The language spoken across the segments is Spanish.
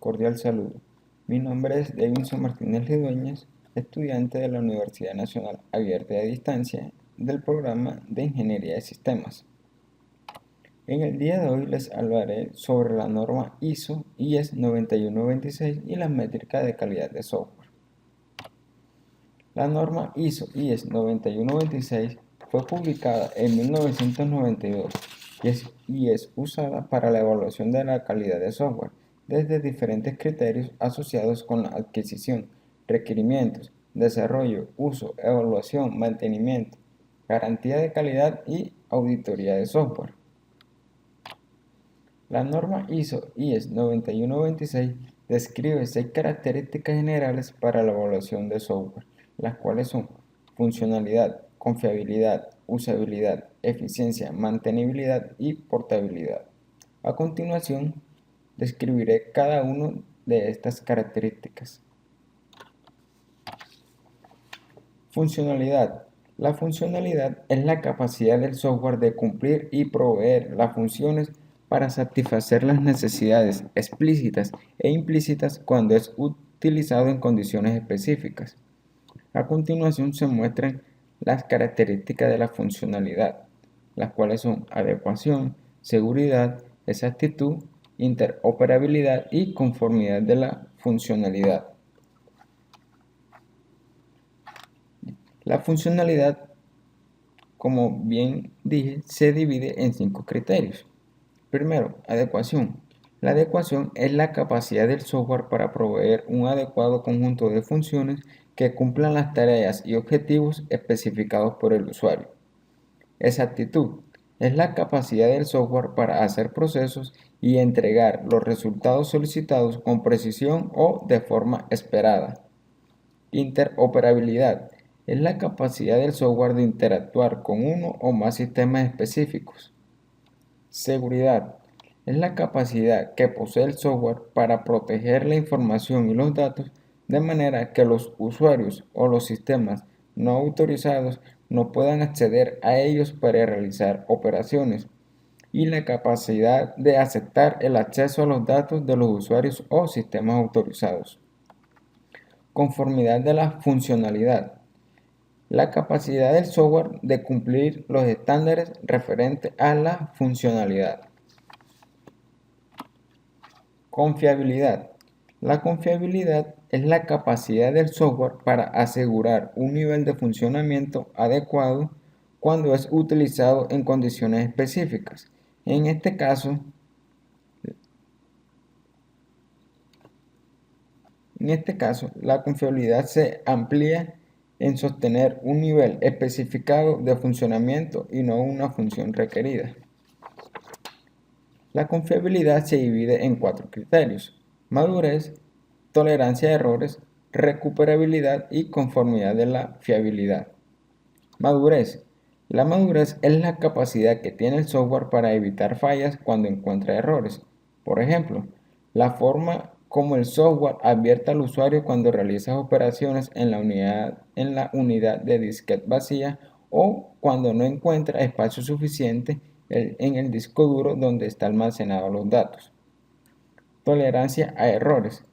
cordial saludo. Mi nombre es Devinson Martínez Lidueñez, estudiante de la Universidad Nacional Abierta y a Distancia del programa de Ingeniería de Sistemas. En el día de hoy les hablaré sobre la norma ISO/IEC 9126 y las métricas de calidad de software. La norma ISO/IEC 9126 fue publicada en 1992 y es usada para la evaluación de la calidad de software desde diferentes criterios asociados con la adquisición, requerimientos, desarrollo, uso, evaluación, mantenimiento, garantía de calidad y auditoría de software. La norma ISO/IEC 9126 describe 6 características generales para la evaluación de software, las cuales son funcionalidad, confiabilidad, usabilidad, eficiencia, mantenibilidad y portabilidad. A continuación, describiré cada una de estas características. Funcionalidad. La funcionalidad es la capacidad del software de cumplir y proveer las funciones para satisfacer las necesidades explícitas e implícitas cuando es utilizado en condiciones específicas. A continuación se muestran las características de la funcionalidad, las cuales son adecuación, seguridad, exactitud, interoperabilidad y conformidad de la funcionalidad. La funcionalidad, como bien dije, se divide en 5 criterios. Primero, adecuación. La adecuación es la capacidad del software para proveer un adecuado conjunto de funciones que cumplan las tareas y objetivos especificados por el usuario. Exactitud es la capacidad del software para hacer procesos y entregar los resultados solicitados con precisión o de forma esperada. Interoperabilidad es la capacidad del software de interactuar con uno o más sistemas específicos. Seguridad es la capacidad que posee el software para proteger la información y los datos de manera que los usuarios o los sistemas no autorizados no puedan acceder a ellos para realizar operaciones, y la capacidad de aceptar el acceso a los datos de los usuarios o sistemas autorizados. Conformidad de la funcionalidad. La capacidad del software de cumplir los estándares referentes a la funcionalidad. Confiabilidad. La confiabilidad es la capacidad del software para asegurar un nivel de funcionamiento adecuado cuando es utilizado en condiciones específicas. En este caso, la confiabilidad se amplía en sostener un nivel especificado de funcionamiento y no una función requerida. La confiabilidad se divide en 4 criterios: madurez, tolerancia a errores, recuperabilidad y conformidad de la fiabilidad. Madurez. La madurez es la capacidad que tiene el software para evitar fallas cuando encuentra errores. Por ejemplo, la forma como el software advierte al usuario cuando realiza operaciones en la unidad de disquete vacía o cuando no encuentra espacio suficiente en el disco duro donde están almacenados los datos. Tolerancia a errores.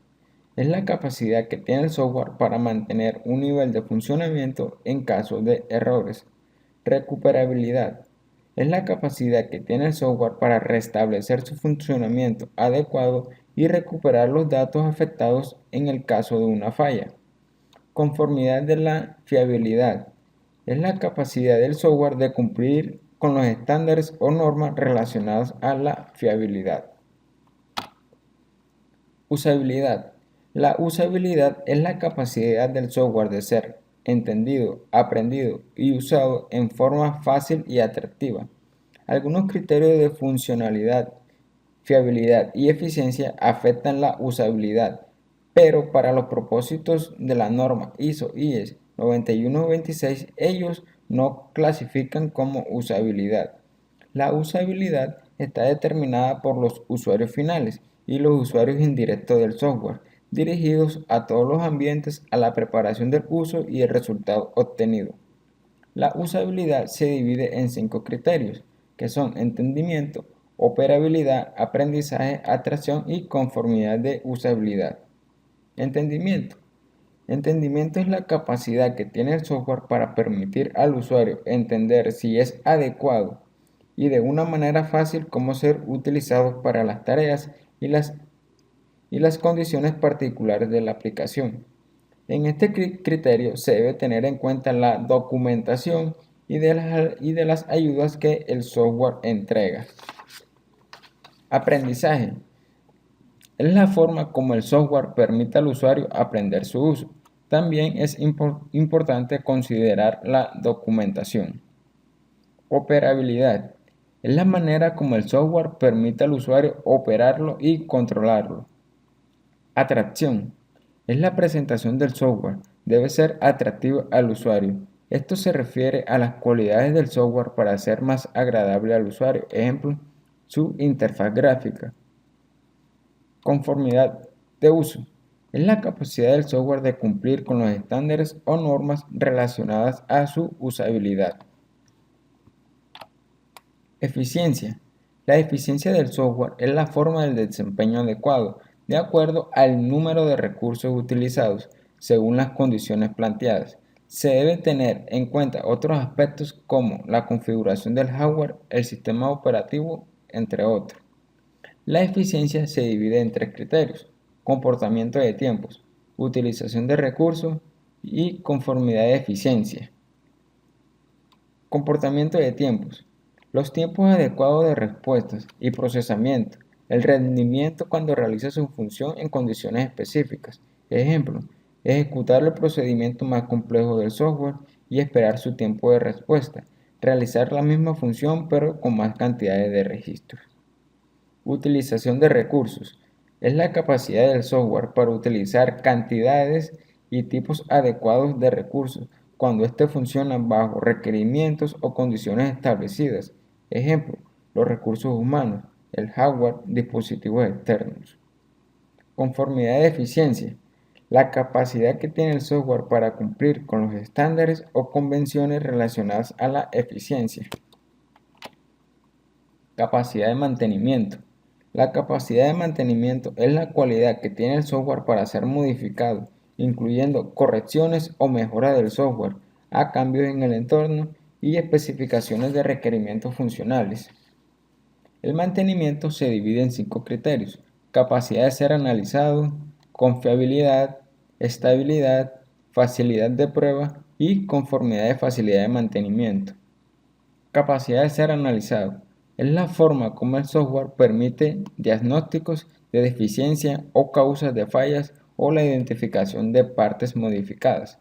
Es la capacidad que tiene el software para mantener un nivel de funcionamiento en caso de errores. Recuperabilidad. Es la capacidad que tiene el software para restablecer su funcionamiento adecuado y recuperar los datos afectados en el caso de una falla. Conformidad de la fiabilidad. Es la capacidad del software de cumplir con los estándares o normas relacionadas a la fiabilidad. Usabilidad. La usabilidad es la capacidad del software de ser entendido, aprendido y usado en forma fácil y atractiva. Algunos criterios de funcionalidad, fiabilidad y eficiencia afectan la usabilidad, pero para los propósitos de la norma ISO/IEC 9126 ellos no clasifican como usabilidad. La usabilidad está determinada por los usuarios finales y los usuarios indirectos del software, dirigidos a todos los ambientes a la preparación del uso y el resultado obtenido. La usabilidad se divide en 5 criterios, que son entendimiento, operabilidad, aprendizaje, atracción y conformidad de usabilidad. Entendimiento. Entendimiento es la capacidad que tiene el software para permitir al usuario entender si es adecuado y de una manera fácil cómo ser utilizado para las tareas y las condiciones particulares de la aplicación. En este criterio se debe tener en cuenta la documentación y de las ayudas que el software entrega. Aprendizaje. Es la forma como el software permite al usuario aprender su uso. También es importante considerar la documentación. Operabilidad. Es la manera como el software permite al usuario operarlo y controlarlo. Atracción. Es la presentación del software. Debe ser atractivo al usuario. Esto se refiere a las cualidades del software para hacer más agradable al usuario. Ejemplo, su interfaz gráfica. Conformidad de uso. Es la capacidad del software de cumplir con los estándares o normas relacionadas a su usabilidad. Eficiencia. La eficiencia del software es la forma del desempeño adecuado, de acuerdo al número de recursos utilizados, según las condiciones planteadas. Se debe tener en cuenta otros aspectos como la configuración del hardware, el sistema operativo, entre otros. La eficiencia se divide en tres criterios: comportamiento de tiempos, utilización de recursos y conformidad de eficiencia. Comportamiento de tiempos. Los tiempos adecuados de respuestas y procesamiento. El rendimiento cuando realiza su función en condiciones específicas. Ejemplo, ejecutar el procedimiento más complejo del software y esperar su tiempo de respuesta. Realizar la misma función pero con más cantidades de registros. Utilización de recursos. Es la capacidad del software para utilizar cantidades y tipos adecuados de recursos cuando éste funciona bajo requerimientos o condiciones establecidas. Ejemplo, los recursos humanos, el hardware, dispositivos externos. Conformidad de eficiencia. La capacidad que tiene el software para cumplir con los estándares o convenciones relacionadas a la eficiencia. Capacidad de mantenimiento. La capacidad de mantenimiento es la cualidad que tiene el software para ser modificado, incluyendo correcciones o mejoras del software a cambios en el entorno y especificaciones de requerimientos funcionales. El mantenimiento se divide en 5 criterios: capacidad de ser analizado, confiabilidad, estabilidad, facilidad de prueba y conformidad de facilidad de mantenimiento. Capacidad de ser analizado. Es la forma como el software permite diagnósticos de deficiencia o causas de fallas o la identificación de partes modificadas.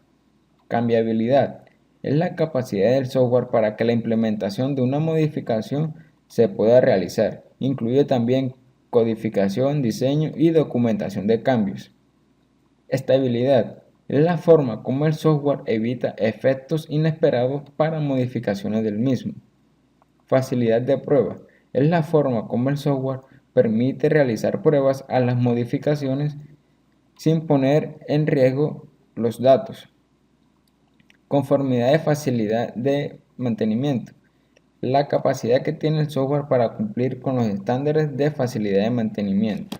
Cambiabilidad. Es la capacidad del software para que la implementación de una modificación se pueda realizar. Incluye también codificación, diseño y documentación de cambios. Estabilidad. Es la forma como el software evita efectos inesperados para modificaciones del mismo. Facilidad de prueba. Es la forma como el software permite realizar pruebas a las modificaciones sin poner en riesgo los datos. Conformidad de facilidad de mantenimiento. La capacidad que tiene el software para cumplir con los estándares de facilidad de mantenimiento.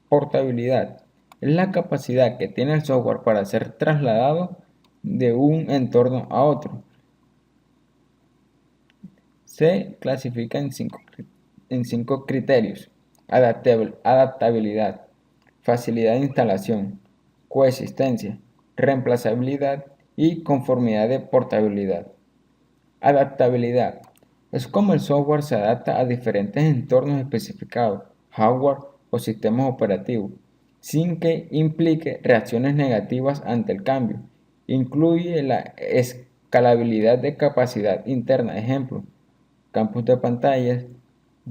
Portabilidad. Es la capacidad que tiene el software para ser trasladado de un entorno a otro. Se clasifica en cinco criterios: adaptabilidad, facilidad de instalación, coexistencia, reemplazabilidad y conformidad de portabilidad. Adaptabilidad. Es como el software se adapta a diferentes entornos especificados, hardware o sistemas operativos, sin que implique reacciones negativas ante el cambio. Incluye la escalabilidad de capacidad interna, ejemplo, campos de pantallas,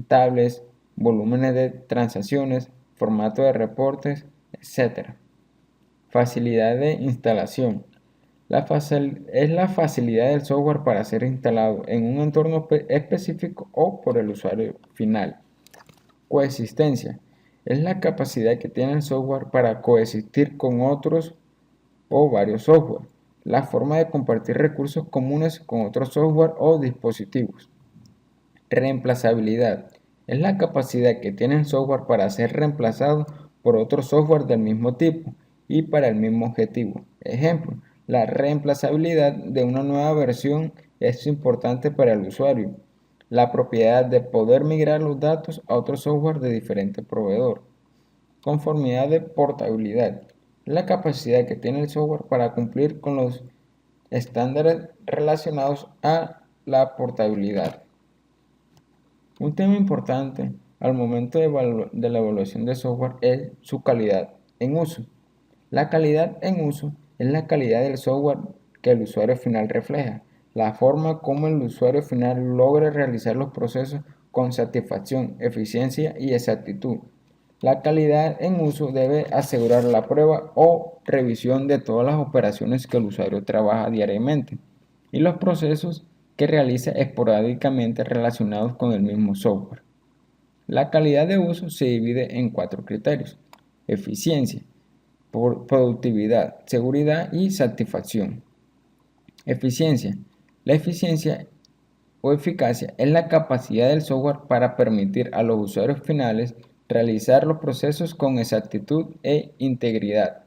tablets, volúmenes de transacciones, formato de reportes, etc. Facilidad de instalación. Es la facilidad del software para ser instalado en un entorno específico o por el usuario final. Coexistencia. Es la capacidad que tiene el software para coexistir con otros o varios software. La forma de compartir recursos comunes con otros software o dispositivos. Reemplazabilidad. Es la capacidad que tiene el software para ser reemplazado por otro software del mismo tipo y para el mismo objetivo. Ejemplo, la reemplazabilidad de una nueva versión es importante para el usuario. La propiedad de poder migrar los datos a otro software de diferente proveedor. Conformidad de portabilidad. La capacidad que tiene el software para cumplir con los estándares relacionados a la portabilidad. Un tema importante al momento de la evaluación de software es su calidad en uso. La calidad en uso es la calidad del software que el usuario final refleja, la forma como el usuario final logra realizar los procesos con satisfacción, eficiencia y exactitud. La calidad en uso debe asegurar la prueba o revisión de todas las operaciones que el usuario trabaja diariamente y los procesos que realiza esporádicamente relacionados con el mismo software. La calidad de uso se divide en 4 criterios: eficiencia, productividad, seguridad y satisfacción. Eficiencia. La eficiencia o eficacia es la capacidad del software para permitir a los usuarios finales realizar los procesos con exactitud e integridad.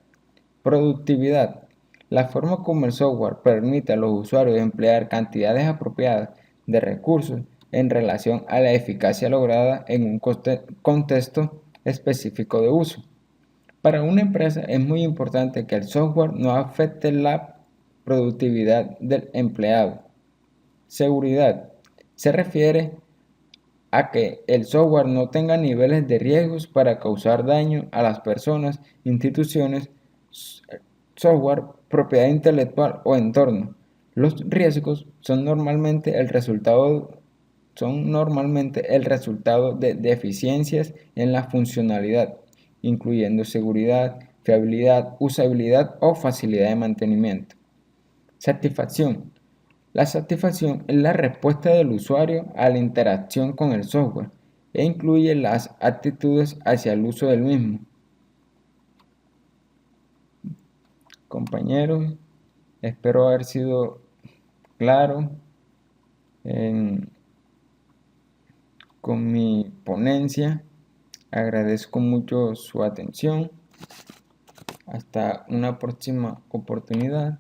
Productividad. La forma como el software permite a los usuarios emplear cantidades apropiadas de recursos en relación a la eficacia lograda en un contexto específico de uso. Para una empresa es muy importante que el software no afecte la productividad del empleado. Seguridad. Se refiere a que el software no tenga niveles de riesgos para causar daño a las personas, instituciones, software, propiedad intelectual o entorno. Los riesgos son normalmente el resultado de deficiencias en la funcionalidad, incluyendo seguridad, fiabilidad, usabilidad o facilidad de mantenimiento. Satisfacción. La satisfacción es la respuesta del usuario a la interacción con el software e incluye las actitudes hacia el uso del mismo. Compañeros, espero haber sido claro con mi ponencia. Agradezco mucho su atención. Hasta una próxima oportunidad.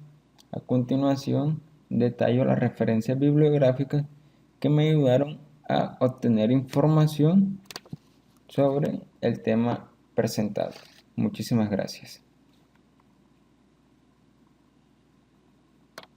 A continuación, detallo las referencias bibliográficas que me ayudaron a obtener información sobre el tema presentado. Muchísimas gracias.